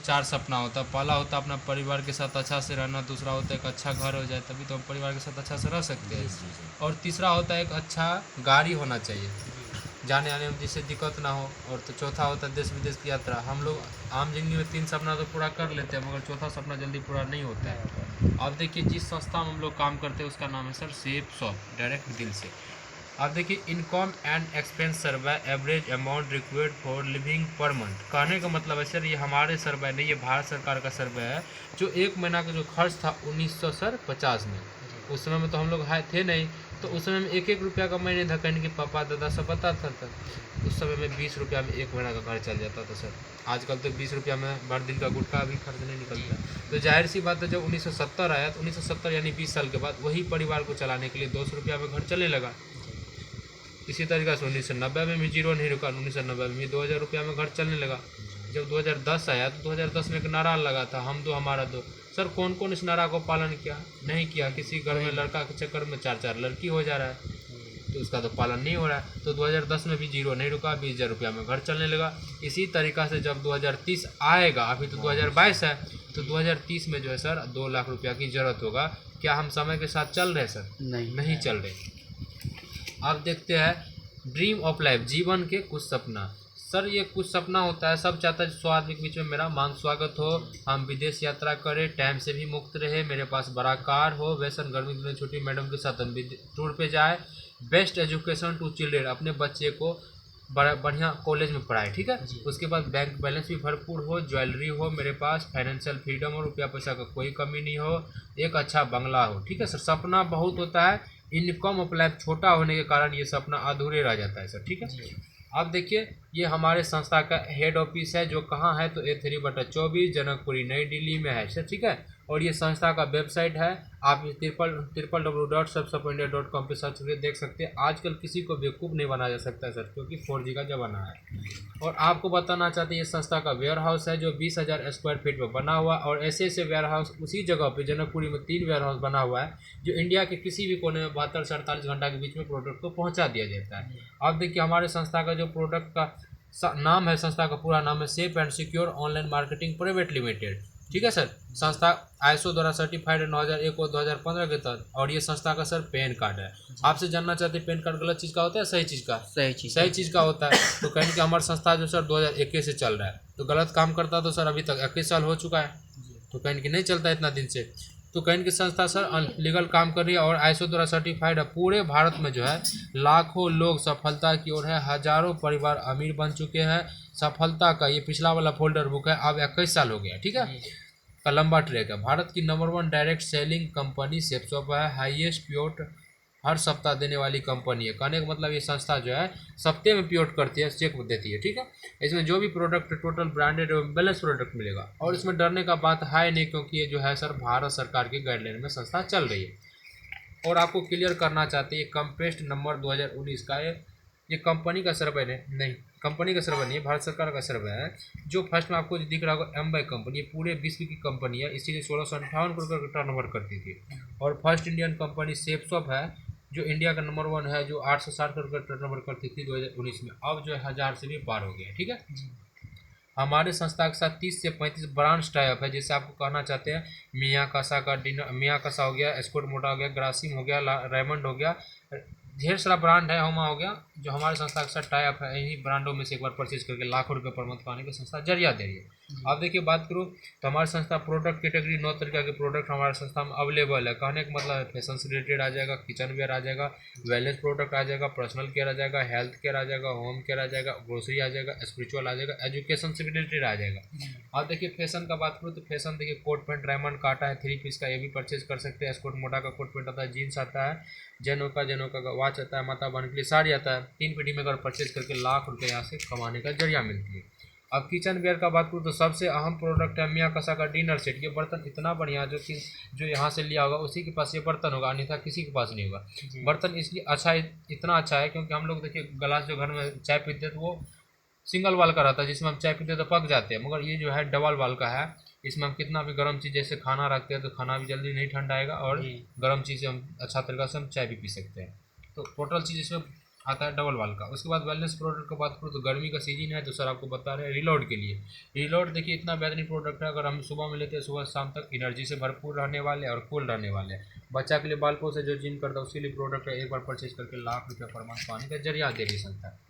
4 सपना होता है। पहला होता है अपना परिवार के साथ अच्छा से रहना, दूसरा होता है एक अच्छा घर हो जाए, तभी तो हम परिवार के साथ अच्छा से रह सकते हैं, और तीसरा होता है एक अच्छा गाड़ी होना चाहिए जाने आने में जिससे दिक्कत ना हो, और तो चौथा होता है देश विदेश की यात्रा। हम लोग आम जिंदगी में 3 सपना तो पूरा कर लेते हैं, मगर चौथा सपना जल्दी पूरा नहीं होता है। अब देखिए जिस संस्था में हम लोग काम करते हैं उसका नाम है सर सेफ शॉप, डायरेक्ट दिल से। अब देखिए income and expense survey, average amount required for living per month. कहने का मतलब है सर ये हमारे सर्वे नहीं, ये भारत सरकार का सर्वे है। जो 1 महीना का जो खर्च था 1950 में, उस समय में तो हम लोग थे नहीं, तो उस समय में 1-1 रुपया का महीने था, कहने के पापा दादा सब बताता था। उस समय में 20 रुपया में 1 महीना का घर चल जाता था सर। आजकल तो 20 रुपया में भर दिन का गुटखा भी खर्च नहीं निकलता। तो जाहिर सी बात है जब 1970 आया तो 1970 यानी 20 साल के बाद वही परिवार को चलाने के लिए 200 रुपया में घर चलने लगा। इसी तरीके से 1990 में भी जीरो नहीं रुका, 1990 में भी 2000 रुपया में घर चलने लगा। जब 2010 आया तो 2010 में एक नारा लगा था, हम दो हमारा दो। सर कौन कौन इस नारा को पालन किया? नहीं किया। किसी घर में लड़का के चक्कर में 4-4 लड़की हो जा रहा है, तो उसका तो पालन नहीं हो रहा है। तो 2010 में भी जीरो नहीं रुका, 20,000 रुपया में घर चलने लगा। इसी तरीक़ा से जब 2030 आएगा, अभी तो 2022 है, तो 2030 में जो है सर 2 लाख रुपया की ज़रूरत होगा। क्या हम समय के साथ चल रहे हैं सर? नहीं चल रहे। अब देखते हैं ड्रीम ऑफ लाइफ, जीवन के कुछ सपना। सर ये कुछ सपना होता है, सब चाहता है 100 आदमी के बीच में मेरा मान स्वागत हो, हम विदेश यात्रा करें, टाइम से भी मुक्त रहे, मेरे पास बड़ा कार हो, वैसन गर्मी की छुट्टी मैडम के साथ हम टूर पे जाए, बेस्ट एजुकेशन टू चिल्ड्रेन, अपने बच्चे को बढ़िया कॉलेज में पढ़ाए, ठीक है। उसके बाद बैंक बैलेंस भी भरपूर हो, ज्वेलरी हो मेरे पास, फाइनेंशियल फ्रीडम हो, रुपया पैसा का कोई कमी नहीं हो, एक अच्छा बंगला हो, ठीक है सर। सपना बहुत होता है, इनकम ऑफ लाइफ छोटा होने के कारण ये सपना अधूरे रह जाता है सर, ठीक है। अब देखिए ये हमारे संस्था का हेड ऑफिस है जो कहाँ है, तो A3/24 जनकपुरी नई दिल्ली में है सर, ठीक है। और ये संस्था का वेबसाइट है, आप www.सबसपindia.com पे सर्च करके देख सकते हैं। आजकल किसी को बेवकूफ़ नहीं बनाया जा सकता है सर, क्योंकि 4G का ज़माना है। और आपको बताना चाहते हैं ये संस्था का वेयर हाउस है जो 20,000 स्क्वायर फीट में बना हुआ है, और ऐसे ऐसे वेयर हाउस उसी जगह पे जनकपुरी में 3 वेयर हाउस बना हुआ है जो इंडिया के किसी भी कोने में 72 से 48 घंटा के बीच में प्रोडक्ट को पहुँचा दिया जाता है। अब देखिए हमारे संस्था का जो प्रोडक्ट का नाम है, संस्था का पूरा नाम है safe and secure online marketing private limited, ठीक है सर। संस्था ISO द्वारा सर्टिफाइड है 9001 और 2015 के तहत। और ये संस्था का सर पैन कार्ड है। आपसे जानना चाहते हैं पैन कार्ड गलत चीज़ का होता है सही चीज़ का? सही चीज़ का होता है। तो कहेंगे कि हमारी संस्था जो सर 2021 से चल रहा है, तो गलत काम करता तो सर अभी तक 21 साल हो चुका है, तो कहेंगे कि नहीं चलता इतना दिन से। तो कहेंगे कि संस्था सर अनलीगल काम कर रही है और ISO द्वारा सर्टिफाइड है। पूरे भारत में जो है लाखों लोग सफलता की ओर है, हजारों परिवार अमीर बन चुके हैं। सफलता का ये पिछला वाला फोल्डर बुक है, अब 21 साल हो गया, ठीक है, का लंबा ट्रैक है। भारत की number 1 direct selling company safe shop है, हाईएस्ट प्योट हर सप्ताह देने वाली कंपनी है। कहने का मतलब ये संस्था जो है सप्ताह में प्योट करती है, चेक देती है, ठीक है। इसमें जो भी प्रोडक्ट टोटल ब्रांडेड एवं बैलेंस प्रोडक्ट मिलेगा, और इसमें डरने का बात है नहीं, क्योंकि ये जो है सर भारत सरकार की गाइडलाइन में संस्था चल रही है। और आपको क्लियर करना चाहते हैं कंपेस्ट नंबर 2019 का ये कंपनी का सर्वे नहीं, कंपनी का सर्वे नहीं है, भारत सरकार का सर्वे है। जो फर्स्ट में आपको दिख रहा होगा एमबाई कंपनी, ये पूरे विश्व की कंपनी है, इसीलिए 1658 करोड़ का टर्नओवर करती थी। और first Indian company safe shop है जो इंडिया का नंबर 1 है, जो 860 करोड़ का टर्नओवर करती थी 2019 में, अब जो है 1000 से भी पार हो गया, ठीक है। हमारे संस्था के साथ 30 से 35 ब्रांच टाइप है। जैसे आपको कहना चाहते हैं मियाकासा का मियाकासा हो गया, एस्कोट मोटा हो गया, ग्रासिम हो गया, रेमंड हो गया, ढेर सारा ब्रांड है, होमा हो गया, जो हमारे संस्था के साथ टाइप है। इन्हीं ब्रांडों में से एक बार परचेज करके लाखों रुपए पर मंथ पाने की संस्था जरिया दे रही है। अब देखिए बात करूँ तो हमारी संस्था प्रोडक्ट कैटेगरी 9 तरीके के प्रोडक्ट हमारे संस्था में अवेलेबल है। कहने का मतलब है फैशन से रिलेटेड आ जाएगा, किचन वेयर आ जाएगा, वेलनेस प्रोडक्ट आ जाएगा, पर्सनल केयर आ जाएगा, हेल्थ केयर आ जाएगा, होम केयर आ जाएगा, ग्रोसरी आ जाएगा, स्पिरिचुअल आ जाएगा, एजुकेशन से रिलेटेड आ जाएगा। अब देखिए फैशन का बात करूँ तो फैशन देखिए कोट पैंट डायमंड काटा है, 3 पीस का, ये भी परचेज कर सकते हैं। एस्कोट मोटा का कोट पैंट आता है, जीन्स आता है, जेनोका का वॉच आता है, माता बहन के लिए साड़ी आता है। 3 पेटी में अगर परचेज करके लाख रुपए यहाँ से कमाने का जरिया मिलती है। अब किचन वेयर का बात करूँ तो सबसे अहम प्रोडक्ट है मियाकासा का डिनर सेट। ये बर्तन इतना बढ़िया जो यहाँ से लिया होगा उसी के पास ये बर्तन होगा, अन्यथा किसी के पास नहीं होगा। बर्तन इसलिए अच्छा है, इतना अच्छा है क्योंकि हम लोग देखिए गिलास जो घर में चाय पीते हैं तो वो सिंगल वाल का रहता है, जिसमें हम चाय पीते तो पक जाते हैं, मगर ये जो है डबल वाल का है। इसमें हम कितना भी गर्म चीज़ जैसे खाना रखते हैं तो खाना भी जल्दी नहीं ठंडा आएगा, और गर्म चीज़ से हम अच्छा तरीका से हम चाय भी पी सकते हैं। तो टोटल चीज़ इसमें आता है डबल वाल का। उसके बाद वेलनेस प्रोडक्ट की बात करूँ तो गर्मी का सीजन है तो सर आपको बता रहे हैं रिलोड के लिए। रिलोड देखिए इतना बेहतरीन प्रोडक्ट है, अगर हम सुबह में लेते हैं सुबह शाम तक एनर्जी से भरपूर रहने वाले और कूल रहने वाले हैं। बच्चा के लिए बालकों से जो जिम करता है उसके लिए प्रोडक्ट है, एक बार परचेज करके लाख रुपये पर मंथ पाने का जरिया दे भी सकता है।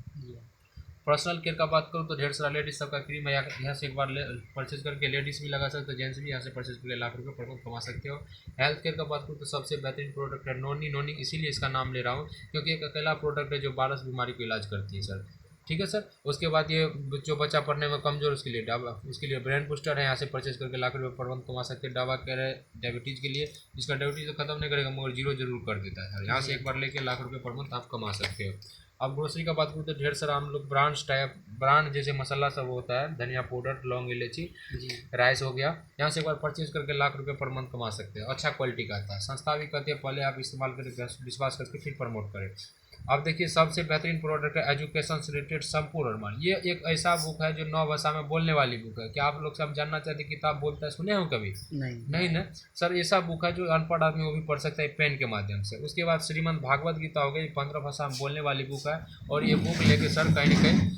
पर्सनल केयर का बात करूँ तो ढेर सारा लेडीज सबका क्रीम है, यहाँ से एक बार परचेज करके लेडीज़ भी लगा सकते हो, जेंट्स भी यहाँ से परचेज करके लाख रुपये पर मंथ कमा सकते हो। हेल्थ केयर का बात करूँ तो सबसे बेहतरीन प्रोडक्ट है नोनी। नोनी इसीलिए इसका नाम ले रहा हूँ क्योंकि एक अकेला प्रोडक्ट है जो 12 बीमारी को इलाज करती है सर। ठीक है सर। उसके बाद ये जो बच्चा पढ़ने में कमजोर उसके लिए डावा, उसके लिए ब्रेन बूस्टर है, यहाँ से परचेज करके लाख रुपये पर मंथ कमा सकते हैं। डावा केयर है डायबिटीज़ के लिए, जिसका डायबिटीज़ तो खत्म नहीं करेगा मगर जीरो जरूर कर देता है सर। यहाँ से एक बार लेके लाख रुपये पर मंथ आप कमा सकते हो। अब ग्रोसरी का बात करूँ तो ढेर सारा हम लोग ब्रांड जैसे मसाला सब होता है, धनिया पाउडर, लौंग, इलायची, राइस हो गया, यहाँ से एक बार परचेज करके लाख रुपये पर मंथ कमा सकते हैं। अच्छा क्वालिटी का आता है, संस्था भी कहती है पहले आप इस्तेमाल करें, विश्वास करके फिर प्रमोट करें। अब देखिए सबसे बेहतरीन प्रोडक्ट है एजुकेशन से रिलेटेड संपूर्ण अर्मान। ये एक ऐसा बुक है जो 9 भाषा में बोलने वाली बुक है। क्या आप लोग सब जानना चाहते हैं किताब बोलता है, सुने हो कभी? नहीं ना सर। ऐसा बुक है जो अनपढ़ आदमी वो भी पढ़ सकता है पेन के माध्यम से। उसके बाद श्रीमद् भागवत गीता हो गई, 15 भाषा में बोलने वाली बुक है। और ये बुक लेके सर कहीं ना कहीं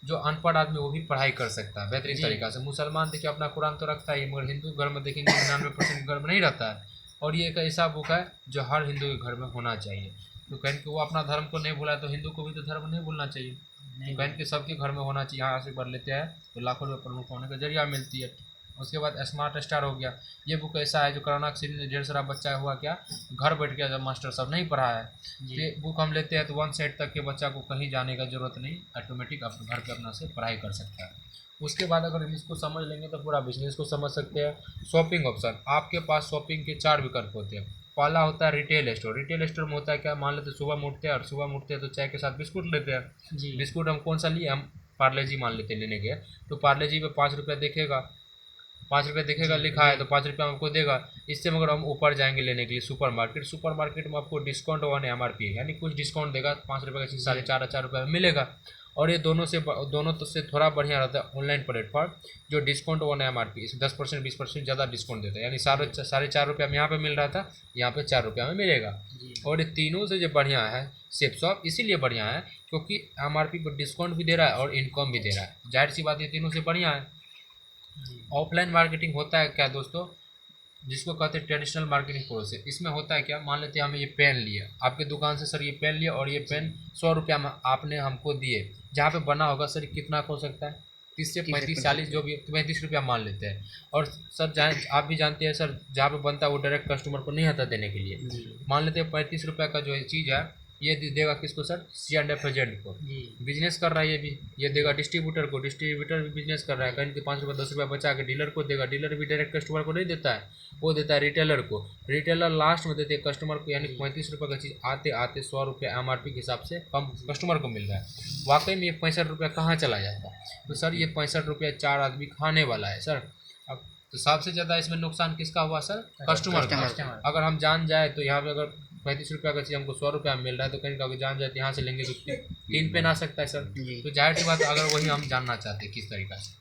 जो अनपढ़ आदमी वो भी पढ़ाई कर सकता है बेहतरीन तरीका से। मुसलमान देखिए अपना कुरान तो रखता है मगर हिंदू घर में देखेंगे 99% घर में नहीं रहता है। और ये एक ऐसा बुक है जो हर हिंदू के घर में होना चाहिए। तो कहीं कि वो अपना धर्म को नहीं भूला तो हिंदू को भी तो धर्म नहीं भूलना चाहिए। तो कहीं कि सबके घर में होना चाहिए। यहाँ से पढ़ लेते हैं तो लाखों रुपये प्रमुख होने का जरिया मिलती है। उसके बाद स्मार्ट स्टार हो गया। ये बुक ऐसा है जो कोरोना के सीजन में ढेर सारा बच्चा हुआ क्या घर बैठ गया, जब मास्टर सब नहीं पढ़ा है। ये बुक हम लेते हैं तो 1 सेट तक के बच्चा को कहीं जाने का जरूरत नहीं, ऑटोमेटिक अपने घर पे अपना से पढ़ाई कर सकता है। उसके बाद अगर इसको समझ लेंगे तो पूरा बिजनेस को समझ सकते हैं। शॉपिंग ऑप्शन, आपके पास शॉपिंग के 4 विकल्प होते हैं। पहला होता है रिटेल स्टोर। रिटेल स्टोर में होता है क्या, मान लेते सुबह में उठते हैं और सुबह में उठते हैं तो चाय के साथ बिस्कुट लेते हैं। बिस्कुट हम कौन सा लिए, हम पार्ले जी मान लेते हैं लेने के, तो पार्ले जी पे 5 रुपये देखेगा, 5 रुपये देखेगा लिखा है तो 5 रुपये हमको देगा। इससे मगर हम ऊपर जाएंगे लेने के लिए सुपर मार्केट में आपको डिस्काउंट ऑन MRP है, यानी कुछ डिस्काउंट देगा। 5 रुपये का चीज़ 4.5 रुपये में मिलेगा। और ये दोनों तो से थोड़ा बढ़िया रहता है ऑनलाइन प्लेटफॉर्म जो डिस्काउंट ऑन MRP इस 10% 20% ज़्यादा डिस्काउंट देता है, यानी 4.5 रुपये में यहाँ पे मिल रहा था, यहाँ पे 4 रुपये में मिलेगा। और ये तीनों से जो बढ़िया है सेफ शॉप, इसीलिए बढ़िया है क्योंकि MRP पर डिस्काउंट भी दे रहा है और इनकम भी दे रहा है। जाहिर सी बात ये तीनों से बढ़िया है। ऑफलाइन मार्केटिंग होता है क्या दोस्तों, जिसको कहते हैं ट्रेडिशनल मार्केटिंग प्रोसेस। इसमें होता है क्या, मान लेते हैं हमें ये पेन लिया आपके दुकान से सर, ये पेन लिया और ये पेन 100 रुपया में आपने हमको दिए, जहाँ पे बना होगा सर कितना हो सकता है 30 से 35 40 जो भी 35 रुपया मान लेते हैं। और सर आप भी जानते हैं सर जहाँ पे बनता है वो डायरेक्ट कस्टमर को नहीं आता देने के लिए। मान लेते हैं 35 रुपया का जो चीज़ है ये देगा किसको सर, C&F एजेंट को। बिजनेस कर रहा है ये देगा डिस्ट्रीब्यूटर को, डिस्ट्रीब्यूटर भी बिजनेस कर रहा है, कहीं 5 रुपये 10 रुपये बचा के डीलर को देगा। डीलर भी डायरेक्ट कस्टमर को नहीं देता है, वो देता है रिटेलर को। रिटेलर लास्ट में देते हैं कस्टमर को, यानी 35 रुपये का चीज़ आते आते 100 रुपये MRP के हिसाब से कम कस्टमर को मिल रहा है। वाकई में ये 65 रुपया कहाँ चला जाता है, तो सर ये 65 रुपया 4 आदमी खाने वाला है सर। अब तो सबसे ज़्यादा इसमें नुकसान किसका हुआ सर, कस्टमर का। अगर हम जान जाए तो यहाँ पे अगर 35 रुपया का चीज़ हमको 100 रुपया में मिल रहा है तो कहीं का जान जाए तो यहाँ से लेंगे तो 3 पे ना सकता है सर। तो जाहिर सी बात अगर वही हम जानना चाहते हैं किस तरीका से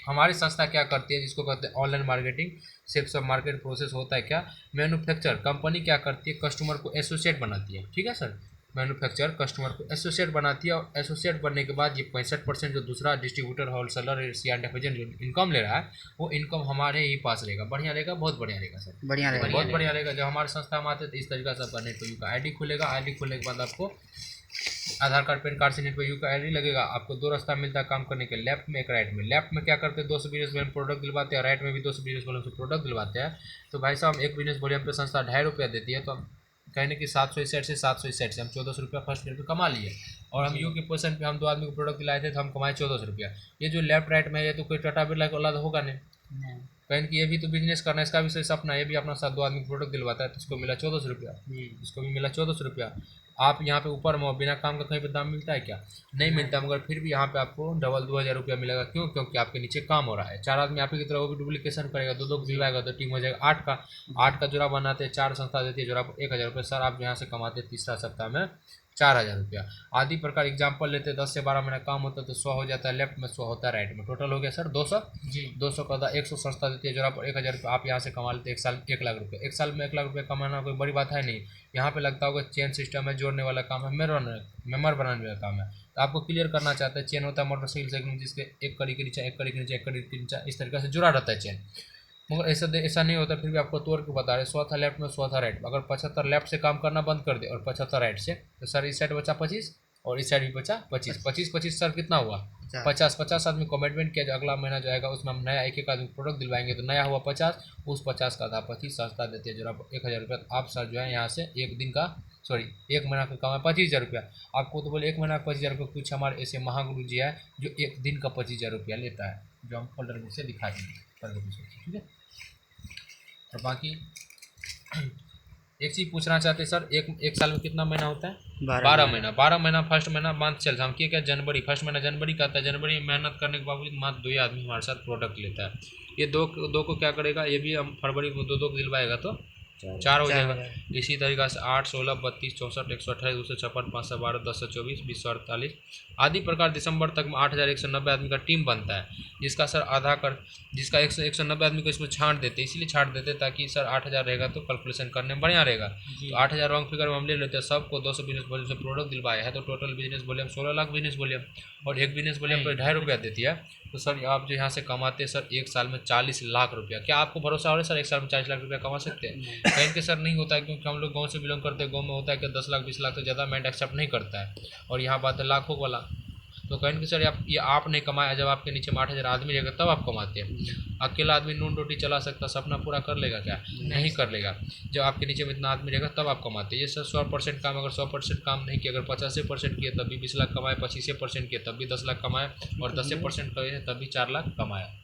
हमारी संस्था क्या करती है, जिसको कहते हैं ऑनलाइन मार्केटिंग सिर्फ सब मार्केट प्रोसेस होता है क्या, मैन्युफैक्चर कंपनी क्या करती है कस्टमर को एसोसिएट बनाती है। ठीक है सर, मैन्युफैक्चर कस्टमर को एसोसिएट बनाती है और एसोसिएट बनने के बाद ये 65% जो दूसरा डिस्ट्रीब्यूटर होलसेलर C&F एजेंट जो इनकम ले रहा है वो इनकम हमारे ही पास रहेगा। बढ़िया रहेगा, बहुत बढ़िया रहेगा सर, बहुत बढ़िया रहेगा। जब हमारे संस्था में आते हैं तो इस तरीका से आपका नेट पे यू का ID खुलेगा। ID खुलने के बाद आपको आधार कार्ड पैन कार्ड से नेट पे यू का ID लगेगा। आपको 2 रास्ता मिलता है काम करने के, लेफ्ट में एक राइट में। लेफ्ट में क्या करते हैं 200 बिजनेस वाले प्रोडक्ट दिलवाते हैं, राइट में भी 200 बिजनेस वालों से प्रोडक्ट दिलवाते हैं। तो भाई साहब एक बिजनेस वाले हम पे संस्था 2.5 रुपया देती है, तो हम कहने की 700 से हम 1400 रुपया फर्स्ट ईयर पे कमा लिए। और हम यू की पोजीशन पे हम 2 आदमी को प्रोडक्ट दिलाए थे तो हम कमाए 1400 रुपया। ये जो लेफ्ट राइट में ये तो कोई टाटा बिरला को तो होगा नहीं, कहीं कि ये भी तो बिजनेस करना है, इसका भी सपना, ये भी अपना साथ 2 आदमी को प्रोडक्ट दिलवाता है तो इसको मिला 1400 रुपया, इसको भी मिला 1400 रुपया। आप यहाँ पे ऊपर में बिना काम का कहीं पे दाम मिलता है क्या, नहीं मिलता, मगर फिर भी यहाँ पे आपको डबल 2000 रुपया मिलेगा। क्यों, क्योंकि आपके नीचे काम हो रहा है। 4 आदमी आप ही की तरह वो भी डुप्लीकेशन करेगा, 2 दिलवाएगा तो टीम हो जाएगा 8 का जोड़ा बनाते हैं। 4 संस्था देती है जोड़ा 1000 रुपये। सर आप यहाँ से कमाते हैं तीसरा सप्ताह में 4,000 रुपया। आदि प्रकार एग्जाम्पल लेते 10 से 12 महीना काम होता है तो 100 हो जाता है लेफ्ट में, 100 होता है राइट में, टोटल हो गया सर 200 जी। 200 का 100 संस्था देती है, जो आप 1,000 रुपये आप यहाँ से कमा लेते हैं, एक साल 1,00,000 रुपये। एक साल में 1,00,000 रुपये कमाना कोई बड़ी बात है नहीं। यहाँ पे लगता होगा चेन सिस्टम है, जोड़ने वाला काम है, मेमोर बनाने वाला काम है। तो आपको क्लियर करना चाहते हैं, चेन होता है मोटरसाइकिल साइकिल में जिसके एक कड़ी के नीचे एक कड़ी के नीचे एक कड़ी के नीचे इस तरीके से जुड़ा रहता है चेन। मगर ऐसा नहीं होता, फिर भी आपको तोड़ के बता रहे 100 था लेफ्ट में 100 था राइट में। अगर 75 लेफ्ट से काम करना बंद कर दे और 75 राइट से, तो सर इस साइड बचा 25 और इस साइड भी बचा 25। 25 सर कितना हुआ 50 आदमी कमिटमेंट किया, जो अगला महीना जो आएगा उसमें हम नया एक आदमी प्रोडक्ट दिलवाएंगे, तो नया हुआ 50, उस 50 का आधा 25 संस्था देती है, जो आप 1,000 रुपये आप सर जो है यहाँ से एक दिन का एक महीना का काम है 25,000 रुपया। आपको तो बोले एक महीना का 25,000 रुपये, कुछ हमारे ऐसे महागुरु जी है जो एक दिन का 25,000 रुपया लेता है, जो हम फोल्डर में से दिखा देंगे, ठीक है। और बाकी एक चीज़ पूछना चाहते हैं सर, एक साल में कितना महीना होता है 12 महीना। 12 महीना फर्स्ट महीना मंथ चल हम क्या जनवरी, फर्स्ट महीना जनवरी का आता है। जनवरी में मेहनत करने के बावजूद मात्र 2 ही आदमी हमारे साथ प्रोडक्ट लेता है। ये दो को क्या करेगा, ये भी हम फरवरी में दो को दिलवाएगा तो 4 हो जाएगा। इसी तरीक़ा से 8, 16, 32, 64, 128, 256, 512, 1024, 2048 आदि प्रकार दिसंबर तक में 8,190 आदमी का टीम बनता है, जिसका सर आधा कर जिसका 190 आदमी को इसमें छांट देते, इसलिए छांट देते ताकि सर 8,000 रहेगा तो कैलकुलेशन करने में बढ़िया रहेगा। तो 8,000 रॉन्ग फिगर में हम ले लेते हैं, सबको 200 बिजनेस वॉल्यूम से प्रोडक्ट दिलवाया है, तो total business volume 16 lakh business volume, और एक बिजनेस वॉल्यूम पर 2.5 रुपया देती है। तो सर आप जो यहाँ से कमाते हैं सर एक साल में 40 लाख रुपया। क्या आपको भरोसा हो रहा है सर एक साल में 40 लाख रुपया कमा सकते हैं? कहीं के सर नहीं होता है, क्योंकि हम लोग गांव से बिलोंग करते हैं। गांव में होता है कि 10 लाख 20 लाख तो ज़्यादा मैंड एक्सेप्ट नहीं करता है, और यहाँ बात है लाखों वाला। तो कहीं कि सर आप नहीं कमाया, जब आपके नीचे में 8,000 आदमी रहेगा तब आप कमाते हैं। अकेला आदमी नून रोटी चला सकता, सपना पूरा कर लेगा क्या? नहीं कर लेगा। जब आपके नीचे में इतना आदमी रहेगा तब आप कमाते हैं। ये सर 100% काम, अगर 100% काम नहीं किया, अगर 50% किए तब भी 20 लाख कमाए, 25% किए तब भी 10 लाख कमाए, और 10% किए तब भी 4 लाख कमाया।